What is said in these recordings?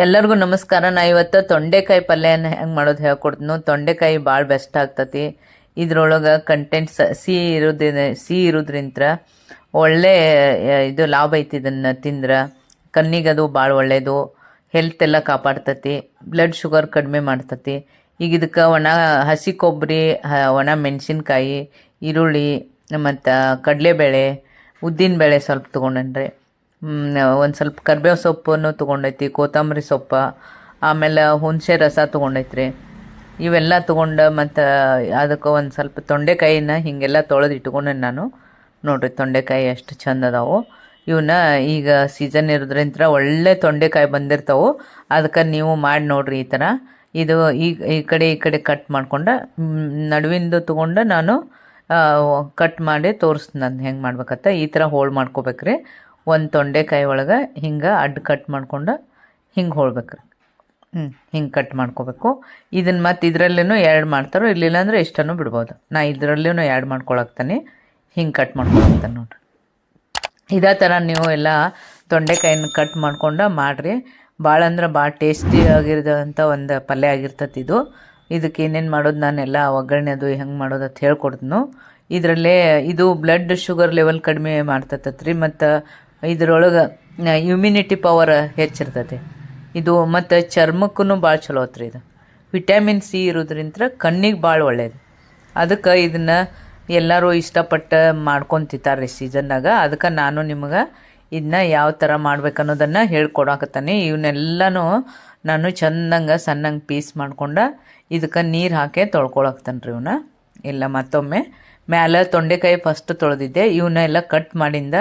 ಎಲ್ಲರಿಗೂ ನಮಸ್ಕಾರ. ನಾ ಇವತ್ತು ತೊಂಡೆಕಾಯಿ ಪಲ್ಯನ ಹೆಂಗೆ ಮಾಡೋದು ಹೇಳ್ಕೊಡ್ತೀನಿ. ತೊಂಡೆಕಾಯಿ ಭಾಳ ಬೆಸ್ಟ್ ಆಗ್ತತಿ. ಇದ್ರೊಳಗೆ ಕಂಟೆಂಟ್ಸ್ ಸಿಹಿ ಇರೋದ್ರಿಂತ ಒಳ್ಳೆ ಇದು ಲಾಭ ಐತಿ. ಇದನ್ನು ತಿಂದ್ರೆ ಕಣ್ಣಿಗದು ಭಾಳ ಒಳ್ಳೆಯದು. ಹೆಲ್ತ್ ಎಲ್ಲ ಕಾಪಾಡ್ತತಿ. ಬ್ಲಡ್ ಶುಗರ್ ಕಡಿಮೆ ಮಾಡ್ತತಿ. ಈಗ ಇದಕ್ಕೆ ಹಸಿ ಕೊಬ್ಬರಿ, ಒಣ ಮೆಣಸಿನ್ಕಾಯಿ, ಈರುಳ್ಳಿ ಮತ್ತು ಕಡಲೆಬೇಳೆ, ಉದ್ದಿನಬೇಳೆ ಸ್ವಲ್ಪ ತೊಗೊಂಡ್ರಿ. ಒಂದು ಸ್ವಲ್ಪ ಕರ್ಬೇವು ಸೊಪ್ಪನ್ನು ತೊಗೊಂಡೈತಿ, ಕೊತ್ತಂಬರಿ ಸೊಪ್ಪು, ಆಮೇಲೆ ಹುಣಸೆ ರಸ ತೊಗೊಂಡೈತ್ರಿ. ಇವೆಲ್ಲ ತೊಗೊಂಡು ಮತ್ತು ಅದಕ್ಕೆ ಒಂದು ಸ್ವಲ್ಪ ತೊಂಡೆಕಾಯಿನ ಹೀಗೆಲ್ಲ ತೊಳೆದು ಇಟ್ಕೊಂಡೆ ನಾನು. ನೋಡಿರಿ ತೊಂಡೆಕಾಯಿ ಎಷ್ಟು ಚಂದ ಅದಾವು. ಇವನ್ನ ಈಗ ಸೀಸನ್ ಇರೋದ್ರಿಂದ ಒಳ್ಳೆ ತೊಂಡೆಕಾಯಿ ಬಂದಿರ್ತಾವೆ. ಅದಕ್ಕೆ ನೀವು ಮಾಡಿ ನೋಡಿರಿ ಈ ಥರ. ಇದು ಈ ಕಡೆ ಕಟ್ ಮಾಡ್ಕೊಂಡು ನಡುವಿಂದು ತೊಗೊಂಡು ನಾನು ಕಟ್ ಮಾಡಿ ತೋರಿಸ್ತೀನಿ ನಾನು ಹೆಂಗೆ ಮಾಡ್ಬೇಕಂತ. ಈ ಥರ ಹೋಳು ಮಾಡ್ಕೋಬೇಕ್ರಿ. ಒಂದು ತೊಂಡೆಕಾಯಿ ಒಳಗೆ ಹಿಂಗೆ ಅಡ್ಡ ಕಟ್ ಮಾಡ್ಕೊಂಡು ಹಿಂಗೆ ಹೊಳ್ಬೇಕ್ರಿ. ಹಿಂಗೆ ಕಟ್ ಮಾಡ್ಕೋಬೇಕು. ಇದನ್ನು ಮತ್ತು ಇದರಲ್ಲೂ ಎರಡು ಮಾಡ್ತಾರೋ, ಇರಲಿಲ್ಲ ಅಂದರೆ ಇಷ್ಟನ್ನು ಬಿಡ್ಬೋದು. ನಾ ಇದರಲ್ಲೂ ಎರಡು ಮಾಡ್ಕೊಳಕ್ತಾನೆ. ಹಿಂಗೆ ಕಟ್ ಮಾಡ್ಕೊಳಕ್ತಾನೆ ನೋಡಿರಿ. ಇದೇ ಥರ ನೀವು ಎಲ್ಲ ತೊಂಡೆಕಾಯಿನ ಕಟ್ ಮಾಡ್ಕೊಂಡು ಮಾಡಿರಿ. ಭಾಳ ಅಂದ್ರೆ ಭಾಳ ಟೇಸ್ಟಿ ಆಗಿರೋದಂಥ ಒಂದು ಪಲ್ಯ ಆಗಿರ್ತದೆ ಇದು. ಇದಕ್ಕೆ ಏನೇನು ಮಾಡೋದು ನಾನೆಲ್ಲ ಒಗ್ಗರಣೆ ಅದು ಹೆಂಗೆ ಮಾಡೋದು ಅಂತ ಹೇಳ್ಕೊಡ್ತೀನಿ. ಇದರಲ್ಲೇ ಇದು ಬ್ಲಡ್ ಶುಗರ್ ಲೆವೆಲ್ ಕಡಿಮೆ ಮಾಡ್ತತ್ರಿ. ಮತ್ತು ಇದರೊಳಗೆ ಇಮ್ಯುನಿಟಿ ಪವರ್ ಹೆಚ್ಚಿರ್ತೈತಿ ಇದು. ಮತ್ತು ಚರ್ಮಕ್ಕೂ ಭಾಳ ಚಲೋ ಐತ್ರಿ ಇದು. ವಿಟಮಿನ್ ಸಿ ಇರೋದ್ರಿಂದ ಕಣ್ಣಿಗೆ ಭಾಳ ಒಳ್ಳೆಯದು. ಅದಕ್ಕೆ ಇದನ್ನು ಎಲ್ಲರೂ ಇಷ್ಟಪಟ್ಟು ಮಾಡ್ಕೊತಿರ್ತಾರೆ ಸೀಸನ್ನಾಗ. ಅದಕ್ಕೆ ನಾನು ನಿಮ್ಗೆ ಇದನ್ನ ಯಾವ ಥರ ಮಾಡ್ಬೇಕನ್ನೋದನ್ನು ಹೇಳ್ಕೊಡಕತ್ತಾನೆ. ಇವನ್ನೆಲ್ಲನೂ ನಾನು ಚೆಂದಂಗೆ ಸಣ್ಣಂಗೆ ಪೀಸ್ ಮಾಡ್ಕೊಂಡು ಇದಕ್ಕೆ ನೀರು ಹಾಕಿ ತೊಳ್ಕೊಳಕ್ತಾನೆ ರೀ. ಇವನ್ನ ಎಲ್ಲ ಮತ್ತೊಮ್ಮೆ ಮ್ಯಾಲೆ ತೊಂಡೆಕಾಯಿ ಫಸ್ಟ್ ತೊಳೆದಿದ್ದೆ. ಇವನ್ನೆಲ್ಲ ಕಟ್ ಮಾಡಿಂದ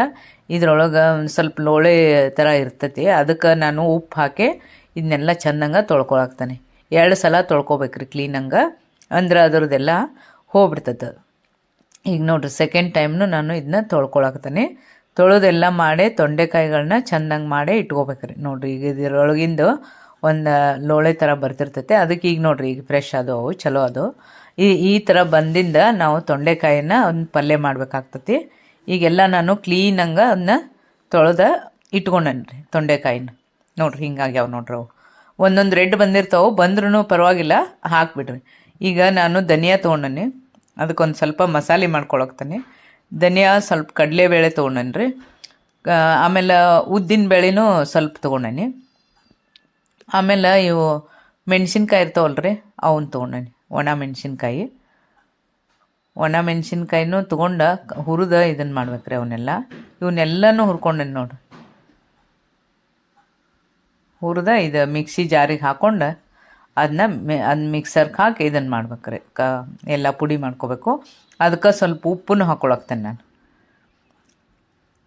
ಇದ್ರೊಳಗೆ ಒಂದು ಸ್ವಲ್ಪ ಲೋಳೆ ಥರ ಇರ್ತೈತಿ. ಅದಕ್ಕೆ ನಾನು ಉಪ್ಪು ಹಾಕಿ ಇದನ್ನೆಲ್ಲ ಚೆಂದಂಗೆ ತೊಳ್ಕೊಳಕ್ತಾನೆ. 2 ಸಲ ತೊಳ್ಕೊಬೇಕ್ರಿ ಕ್ಲೀನಂಗೆ. ಅಂದ್ರೆ ಅದ್ರದ್ದೆಲ್ಲ ಹೋಗ್ಬಿಡ್ತದೆ. ಈಗ ನೋಡಿರಿ ಸೆಕೆಂಡ್ ಟೈಮ್ನು ನಾನು ಇದನ್ನ ತೊಳ್ಕೊಳಕ್ತಾನೆ. ತೊಳೆದೆಲ್ಲ ಮಾಡಿ ತೊಂಡೆಕಾಯಿಗಳನ್ನ ಚೆಂದಂಗೆ ಮಾಡಿ ಇಟ್ಕೋಬೇಕ್ರಿ. ನೋಡಿರಿ ಈಗ ಇದರೊಳಗಿಂದು ಒಂದು ಲೋಳೆ ಥರ ಬರ್ತಿರ್ತೈತೆ. ಅದಕ್ಕೆ ಈಗ ನೋಡಿರಿ ಈಗ ಫ್ರೆಶ್ ಅದು ಅವು ಚಲೋ ಅದು. ಈ ಥರ ಬಂದಿಂದ ನಾವು ತೊಂಡೆಕಾಯಿನ ಒಂದು ಪಲ್ಯ ಮಾಡ್ಬೇಕಾಗ್ತತಿ. ಈಗೆಲ್ಲ ನಾನು ಕ್ಲೀನಂಗೆ ಅದನ್ನ ತೊಳೆದ ಇಟ್ಕೊಂಡೇನ್ರಿ ತೊಂಡೆಕಾಯಿನ. ನೋಡಿರಿ ಹಿಂಗಾಗ್ಯಾವ ನೋಡ್ರಿ. ಅವು ಒಂದೊಂದು ರೆಡ್ ಬಂದಿರ್ತಾವೆ. ಬಂದ್ರೂ ಪರವಾಗಿಲ್ಲ, ಹಾಕ್ಬಿಡ್ರಿ. ಈಗ ನಾನು ಧನಿಯಾ ತೊಗೊಂಡೇನಿ. ಅದಕ್ಕೊಂದು ಸ್ವಲ್ಪ ಮಸಾಲೆ ಮಾಡ್ಕೊಳಕ್ತಾನೆ. ಧನಿಯಾ, ಸ್ವಲ್ಪ ಕಡಲೆಬೇಳೆ ತೊಗೊಂಡೇನ್ರಿ. ಆಮೇಲೆ ಉದ್ದಿನ ಬೇಳೆನೂ ಸ್ವಲ್ಪ ತೊಗೊಂಡೇನಿ. ಆಮೇಲೆ ಇವು ಮೆಣಸಿನ್ಕಾಯಿ ಇರ್ತಾವಲ್ರಿ, ಅವನ್ನ ತೊಗೊಂಡೇನಿ. ಒಣ ಮೆಣಸಿನ್ಕಾಯಿನೂ ತೊಗೊಂಡು ಹುರಿದ ಇದನ್ನು ಮಾಡ್ಬೇಕ್ರಿ. ಇವನ್ನೆಲ್ಲನೂ ಹುರ್ಕೊಂಡೇನಿ ನೋಡ್ರಿ. ಹುರಿದ ಇದು ಮಿಕ್ಸಿ ಜಾರಿಗೆ ಹಾಕ್ಕೊಂಡು ಅದನ್ನ ಮಿಕ್ಸರ್ಗೆ ಹಾಕಿ ಇದನ್ನು ಮಾಡ್ಬೇಕ್ರಿ. ಎಲ್ಲ ಪುಡಿ ಮಾಡ್ಕೋಬೇಕು. ಅದಕ್ಕೆ ಸ್ವಲ್ಪ ಉಪ್ಪನ್ನು ಹಾಕ್ಕೊಳಕ್ತೇನೆ ನಾನು.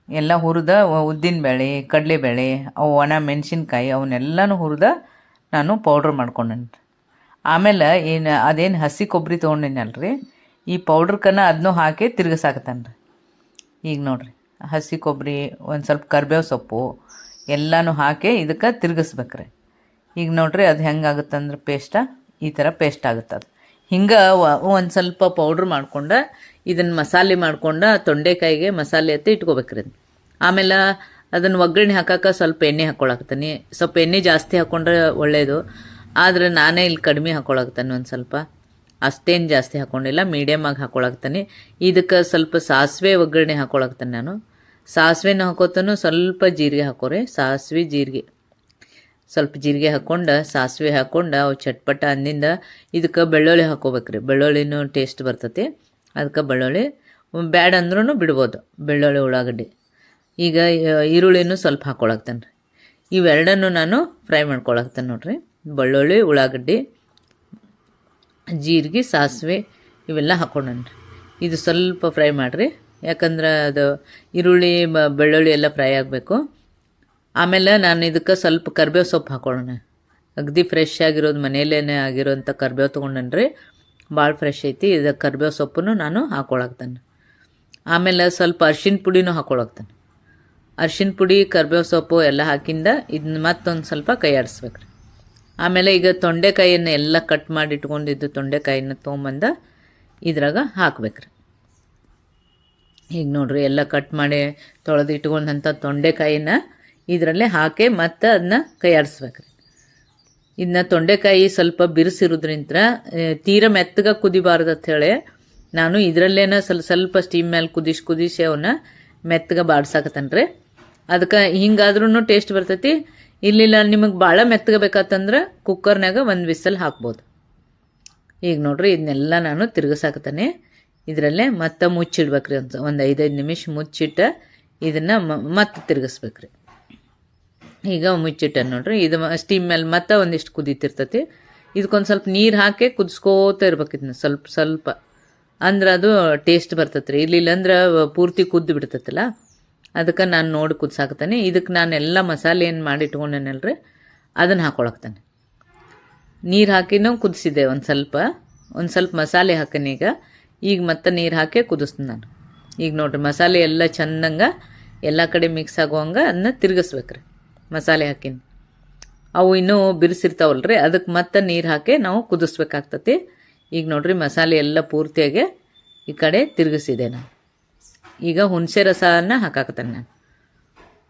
ಎಲ್ಲ ಹುರಿದ ಉದ್ದಿನಬೇಳೆ, ಕಡಲೆಬೇಳೆ, ಅವು ಒಣ ಮೆಣಸಿನ್ಕಾಯಿ ಅವನ್ನೆಲ್ಲನೂ ಹುರಿದ ನಾನು ಪೌಡ್ರ್ ಮಾಡ್ಕೊಂಡೇನಿ. ಆಮೇಲೆ ಅದೇನು ಹಸಿ ಕೊಬ್ಬರಿ ತೊಗೊಂಡಿನಲ್ರಿ, ಈ ಪೌಡ್ರ್ಕನ್ನ ಅದನ್ನೂ ಹಾಕಿ ತಿರ್ಗಿಸಾಕತ್ತಾನೆ ರೀ. ಈಗ ನೋಡಿರಿ ಹಸಿ ಕೊಬ್ಬರಿ, ಒಂದು ಸ್ವಲ್ಪ ಕರ್ಬೇವು ಸೊಪ್ಪು ಎಲ್ಲನೂ ಹಾಕಿ ಇದಕ್ಕೆ ತಿರ್ಗಿಸ್ಬೇಕ್ರಿ. ಈಗ ನೋಡಿರಿ ಅದು ಹೆಂಗಾಗುತ್ತಂದ್ರೆ ಈ ಥರ ಪೇಸ್ಟ್ ಆಗುತ್ತೆ. ಅದು ಹಿಂಗೆ ಒಂದು ಸ್ವಲ್ಪ ಪೌಡ್ರ್ ಮಾಡ್ಕೊಂಡು ಇದನ್ನು ಮಸಾಲೆ ಮಾಡ್ಕೊಂಡು ತೊಂಡೆಕಾಯಿಗೆ ಮಸಾಲೆ ಅಂತ ಇಟ್ಕೋಬೇಕ್ರಿ. ಆಮೇಲೆ ಅದನ್ನು ಒಗ್ಗರಣೆ ಹಾಕೋಕೆ ಸ್ವಲ್ಪ ಎಣ್ಣೆ ಹಾಕ್ಕೊಳಕ್ತಾನೆ. ಸ್ವಲ್ಪ ಎಣ್ಣೆ ಜಾಸ್ತಿ ಹಾಕ್ಕೊಂಡ್ರೆ ಒಳ್ಳೆಯದು. ಆದರೆ ನಾನೇ ಇಲ್ಲಿ ಕಡಿಮೆ ಹಾಕ್ಕೊಳಕ್ತಾನೆ. ಒಂದು ಸ್ವಲ್ಪ, ಅಷ್ಟೇನು ಜಾಸ್ತಿ ಹಾಕ್ಕೊಂಡಿಲ್ಲ, ಮೀಡಿಯಮಾಗಿ ಹಾಕ್ಕೊಳಕ್ತಾನೆ. ಇದಕ್ಕೆ ಸ್ವಲ್ಪ ಸಾಸಿವೆ ಒಗ್ಗರಣೆ ಹಾಕ್ಕೊಳಕ್ತಾನೆ ನಾನು. ಸಾಸಿವೆನ ಹಾಕೋತಾನು. ಸ್ವಲ್ಪ ಜೀರಿಗೆ ಹಾಕೋರಿ. ಸಾಸಿವೆ ಜೀರಿಗೆ, ಸ್ವಲ್ಪ ಜೀರಿಗೆ ಹಾಕ್ಕೊಂಡು ಸಾಸಿವೆ ಹಾಕ್ಕೊಂಡು ಅವು ಚಟ್ಪಟ ಅಂದಿಂದ ಇದಕ್ಕೆ ಬೆಳ್ಳುಳ್ಳಿ ಹಾಕೋಬೇಕ್ರಿ. ಬೆಳ್ಳುಳ್ಳಿನೂ ಟೇಸ್ಟ್ ಬರ್ತೈತಿ. ಅದಕ್ಕೆ ಬೆಳ್ಳುಳ್ಳಿ ಬ್ಯಾಡ ಅಂದ್ರೂ ಬಿಡ್ಬೋದು. ಬೆಳ್ಳುಳ್ಳಿ, ಉಳ್ಳಾಗಡ್ಡಿ, ಈಗ ಈರುಳ್ಳಿನೂ ಸ್ವಲ್ಪ ಹಾಕ್ಕೊಳಕ್ತಾನೆ ರೀ. ಇವೆರಡನ್ನು ನಾನು ಫ್ರೈ ಮಾಡ್ಕೊಳಕ್ತಾನೆ ನೋಡಿರಿ. ಬೆಳ್ಳುಳ್ಳಿ, ಉಳ್ಳಾಗಡ್ಡಿ, ಜೀರಿಗೆ, ಸಾಸಿವೆ ಇವೆಲ್ಲ ಹಾಕ್ಕೊಂಡೇನ್ರಿ. ಇದು ಸ್ವಲ್ಪ ಫ್ರೈ ಮಾಡಿರಿ. ಯಾಕಂದ್ರೆ ಅದು ಈರುಳ್ಳಿ ಬೆಳ್ಳುಳ್ಳಿ ಎಲ್ಲ ಫ್ರೈ ಆಗಬೇಕು. ಆಮೇಲೆ ನಾನು ಇದಕ್ಕೆ ಸ್ವಲ್ಪ ಕರ್ಬೇವು ಸೊಪ್ಪು ಹಾಕ್ಕೊಳ್ಳೋಣ. ಅಗದಿ ಫ್ರೆಶ್ ಆಗಿರೋದು ಮನೆಯಲ್ಲೇ ಆಗಿರೋಂಥ ಕರ್ಬೇವು ತೊಗೊಂಡೇನ್ರಿ. ಭಾಳ ಫ್ರೆಶ್ ಐತಿ. ಇದಕ್ಕೆ ಕರ್ಬೇವು ಸೊಪ್ಪನ್ನು ನಾನು ಹಾಕ್ಕೊಳಕ್ತಾನೆ. ಆಮೇಲೆ ಸ್ವಲ್ಪ ಅರ್ಶಿಣ ಪುಡಿನೂ ಹಾಕ್ಕೊಳಕ್ತಾನೆ. ಅರ್ಶಿಣ ಪುಡಿ, ಕರ್ಬೇವು ಸೊಪ್ಪು ಎಲ್ಲ ಹಾಕಿಂದ ಇದನ್ನ ಮತ್ತೊಂದು ಸ್ವಲ್ಪ ಕೈ ಆಡಿಸ್ಬೇಕ್ರಿ. ಆಮೇಲೆ ಈಗ ತೊಂಡೆಕಾಯಿಯನ್ನು ಎಲ್ಲ ಕಟ್ ಮಾಡಿ ಇಟ್ಕೊಂಡಿದ್ದು ತೊಂಡೆಕಾಯಿನ ತೊಗೊಂಬಂದು ಇದ್ರಾಗ ಹಾಕ್ಬೇಕ್ರಿ. ಈಗ ನೋಡಿರಿ ಎಲ್ಲ ಕಟ್ ಮಾಡಿ ತೊಳೆದು ಇಟ್ಕೊಂಡಂಥ ತೊಂಡೆಕಾಯಿನ ಇದರಲ್ಲೇ ಹಾಕಿ ಮತ್ತೆ ಅದನ್ನ ಕೈ ಆಡಿಸ್ಬೇಕ್ರಿ. ಇದನ್ನ ತೊಂಡೆಕಾಯಿ ಸ್ವಲ್ಪ ಬಿರುಸಿರೋದ್ರಿಂದ ತೀರಾ ಮೆತ್ತಗೆ ಕುದಿಬಾರ್ದು ಅಂತ ಹೇಳಿ ನಾನು ಇದರಲ್ಲೇನ ಸ್ವಲ್ಪ ಸ್ಟೀಮ್ ಮೇಲೆ ಕುದಿಸಿ ಅವನ್ನ ಮೆತ್ತಗೆ ಬಾಡ್ಸಾಕತ್ತನ್ರಿ. ಅದಕ್ಕೆ ಹಿಂಗಾದ್ರೂ ಟೇಸ್ಟ್ ಬರ್ತೈತಿ. ಇಲ್ಲಿಲ್ಲ ನಿಮಗೆ ಭಾಳ ಮೆತ್ತಗೆ ಬೇಕಾತಂದ್ರೆ ಕುಕ್ಕರ್ನಾಗ ಒಂದು ವಿಸಲ್ ಹಾಕ್ಬೋದು. ಈಗ ನೋಡ್ರಿ ಇದನ್ನೆಲ್ಲ ನಾನು ತಿರುಗಿಸಾಕತ್ತಾನೆ. ಇದರಲ್ಲೇ ಮತ್ತೆ ಮುಚ್ಚಿಡ್ಬೇಕ್ರಿ. ಒಂದು 5 ನಿಮಿಷ ಮುಚ್ಚಿಟ್ಟು ಇದನ್ನು ಮತ್ತೆ ತಿರುಗಿಸ್ಬೇಕ್ರಿ. ಈಗ ಮುಚ್ಚಿಟ್ಟ ನೋಡ್ರಿ. ಇದು ಸ್ಟೀಮ್ ಮೇಲೆ ಮತ್ತೆ ಒಂದಿಷ್ಟು ಕುದೀತಿರ್ತೈತಿ. ಇದಕ್ಕೊಂದು ಸ್ವಲ್ಪ ನೀರು ಹಾಕಿ ಕುದಿಸ್ಕೋತ ಇರ್ಬೇಕು. ಇದನ್ನ ಸ್ವಲ್ಪ ಅಂದ್ರೆ ಅದು ಟೇಸ್ಟ್ ಬರ್ತೈತ್ರಿ. ಇಲ್ಲಿಲ್ಲ ಅಂದ್ರೆ ಪೂರ್ತಿ ಕುದ್ದು ಬಿಡ್ತೈತಲ್ಲ, ಅದಕ್ಕೆ ನಾನು ನೋಡಿ ಕುದಿಸಾಕ್ತಾನೆ. ಇದಕ್ಕೆ ನಾನೆಲ್ಲ ಮಸಾಲೆ ಏನು ಮಾಡಿ ಇಟ್ಕೊಂಡೇನಲ್ರಿ ಅದನ್ನು ಹಾಕೊಳಕ್ತಾನೆ. ನೀರು ಹಾಕಿನೂ ಕುದಿಸಿದೆ. ಒಂದು ಸ್ವಲ್ಪ ಮಸಾಲೆ ಹಾಕೀನಿ. ಈಗ ಮತ್ತೆ ನೀರು ಹಾಕಿ ಕುದಿಸ್ತೀನಿ ನಾನು. ಈಗ ನೋಡ್ರಿ ಮಸಾಲೆ ಎಲ್ಲ ಚೆಂದಂಗೆ ಎಲ್ಲ ಕಡೆ ಮಿಕ್ಸ್ ಆಗುವಂಗೆ ಅದನ್ನ ತಿರುಗಿಸ್ಬೇಕ್ರಿ. ಮಸಾಲೆ ಹಾಕಿನಿ ಅವು ಇನ್ನೂ ಬಿರುಸಿರ್ತಾವಲ್ರಿ, ಅದಕ್ಕೆ ಮತ್ತೆ ನೀರು ಹಾಕಿ ನಾವು ಕುದಿಸ್ಬೇಕಾಗ್ತತಿ. ಈಗ ನೋಡ್ರಿ ಮಸಾಲೆ ಎಲ್ಲ ಪೂರ್ತಿಯಾಗಿ ಈ ಕಡೆ ತಿರುಗಿಸಿದೆ ನಾನು. ಈಗ ಹುಣಸೆ ರಸನ ಹಾಕಾಕತ್ತಾನೆ ನಾನು.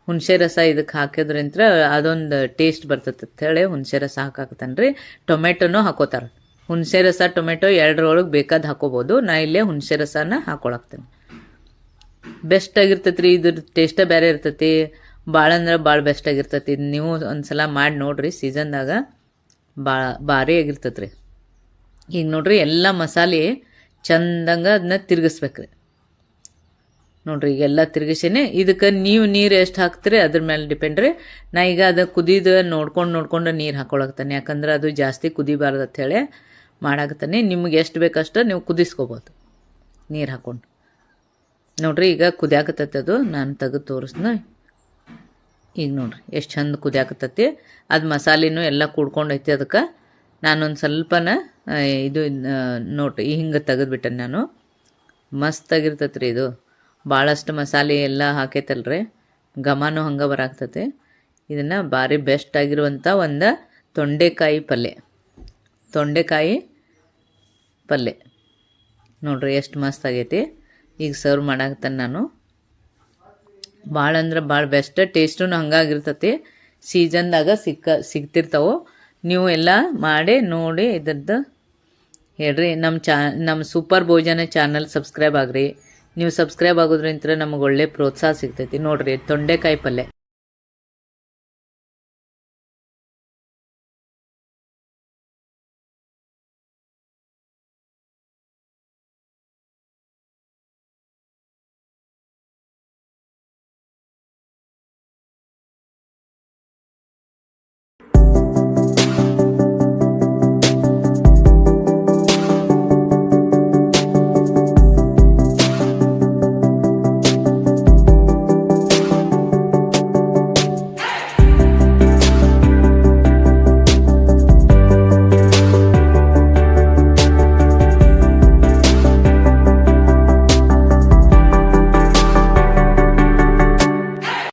ಹುಣಸೆ ರಸ ಇದಕ್ಕೆ ಹಾಕಿದ್ರಿಂತ ಅದೊಂದು ಟೇಸ್ಟ್ ಬರ್ತೈತೆ ಅಂತೇಳಿ ಹುಣಸೆ ರಸ ಹಾಕಾಕತ್ತಾನೆ ರೀ. ಟೊಮೆಟೊನೂ ಹಾಕೋತಾರೆ. ಹುಣಸೆ ರಸ ಟೊಮೆಟೊ ಎರಡರೊಳಗೆ ಬೇಕಾದ ಹಾಕೋಬೋದು. ನಾ ಇಲ್ಲೇ ಹುಣಸೆ ರಸನ ಹಾಕೊಳಕ್ತೇನೆ. ಬೆಸ್ಟ್ ಆಗಿರ್ತೈತಿ ರೀ. ಇದ್ರ ಟೇಸ್ಟೇ ಬೇರೆ ಇರ್ತೈತಿ. ಭಾಳ ಅಂದ್ರೆ ಭಾಳ ಬೆಸ್ಟ್ ಆಗಿರ್ತೈತಿ. ನೀವು ಒಂದ್ಸಲ ಮಾಡಿ ನೋಡ್ರಿ. ಸೀಸನ್ದಾಗ ಭಾರಿ ಆಗಿರ್ತೈತಿ ರೀ. ಈಗ ನೋಡ್ರಿ ಎಲ್ಲ ಮಸಾಲೆ ಚಂದಂಗೆ ಅದನ್ನ ತಿರುಗಿಸ್ಬೇಕ್ರಿ. ನೋಡ್ರಿ ಈಗೆಲ್ಲ ತಿರುಗಿಸೇನೆ. ಇದಕ್ಕೆ ನೀವು ನೀರು ಎಷ್ಟು ಹಾಕ್ತೀರಿ ಅದ್ರ ಮೇಲೆ ಡಿಪೆಂಡ್ ರೀ. ನಾ ಈಗ ಅದು ಕುದಿದು ನೋಡ್ಕೊಂಡು ನೀರು ಹಾಕೊಳಕ್ತಾನೆ. ಯಾಕಂದ್ರೆ ಅದು ಜಾಸ್ತಿ ಕುದಿಬಾರ್ದು ಅಂತ ಹೇಳಿ ಮಾಡಾಕತ್ತಾನೆ. ನಿಮ್ಗೆ ಎಷ್ಟು ಬೇಕಷ್ಟು ನೀವು ಕುದಿಸ್ಕೋಬೋದು ನೀರು ಹಾಕ್ಕೊಂಡು. ನೋಡ್ರಿ ಈಗ ಕುದಿಯಾಕತ್ತೈತಿ. ಅದು ನಾನು ತೆಗೆದು ತೋರಿಸ್ನ. ಈಗ ನೋಡ್ರಿ ಎಷ್ಟು ಚಂದ ಕುದಿಯಾಕತ್ತೈತಿ. ಅದು ಮಸಾಲೆನೂ ಎಲ್ಲ ಕೂಡ್ಕೊಂಡೈತಿ. ಅದಕ್ಕೆ ನಾನೊಂದು ಸ್ವಲ್ಪನ ಇದು ನೋಡ್ರಿ ಹಿಂಗೆ ತೆಗೆದುಬಿಟ್ಟೆ ನಾನು. ಮಸ್ತಾಗಿರ್ತೈತಿ ರೀ ಇದು. ಭಾಳಷ್ಟು ಮಸಾಲೆ ಎಲ್ಲ ಹಾಕೈತಲ್ರಿ, ಘಮನೂ ಹಂಗೆ ಬರಾಕ್ತೈತಿ. ಇದನ್ನು ಭಾರಿ ಬೆಸ್ಟ್ ಆಗಿರುವಂಥ ಒಂದು ತೊಂಡೆಕಾಯಿ ಪಲ್ಯ ನೋಡ್ರಿ ಎಷ್ಟು ಮಸ್ತ್ ಆಗೈತಿ. ಈಗ ಸರ್ವ್ ಮಾಡಾಕ್ತಾನೆ ನಾನು. ಭಾಳ ಅಂದ್ರೆ ಭಾಳ ಬೆಸ್ಟ್. ಟೇಸ್ಟೂ ಹಂಗಾಗಿರ್ತೈತಿ. ಸೀಸನ್ದಾಗ ಸಿಗ್ತಿರ್ತಾವೆ. ನೀವು ಎಲ್ಲ ಮಾಡಿ ನೋಡಿ ಇದ್ರದ್ದು ಹೇಳ್ರಿ. ನಮ್ಮ ಸೂಪರ್ ಭೋಜನ ಚಾನಲ್ ಸಬ್ಸ್ಕ್ರೈಬ್ ಆಗ್ರಿ. ನೀವು ಸಬ್ಸ್ಕ್ರೈಬ್ ಆಗೋದ್ರಿಂತ ನಮಗೆ ಒಳ್ಳೆ ಪ್ರೋತ್ಸಾಹ ಸಿಗ್ತೈತಿ. ನೋಡ್ರಿ ತೊಂಡೆಕಾಯಿ ಪಲ್ಯ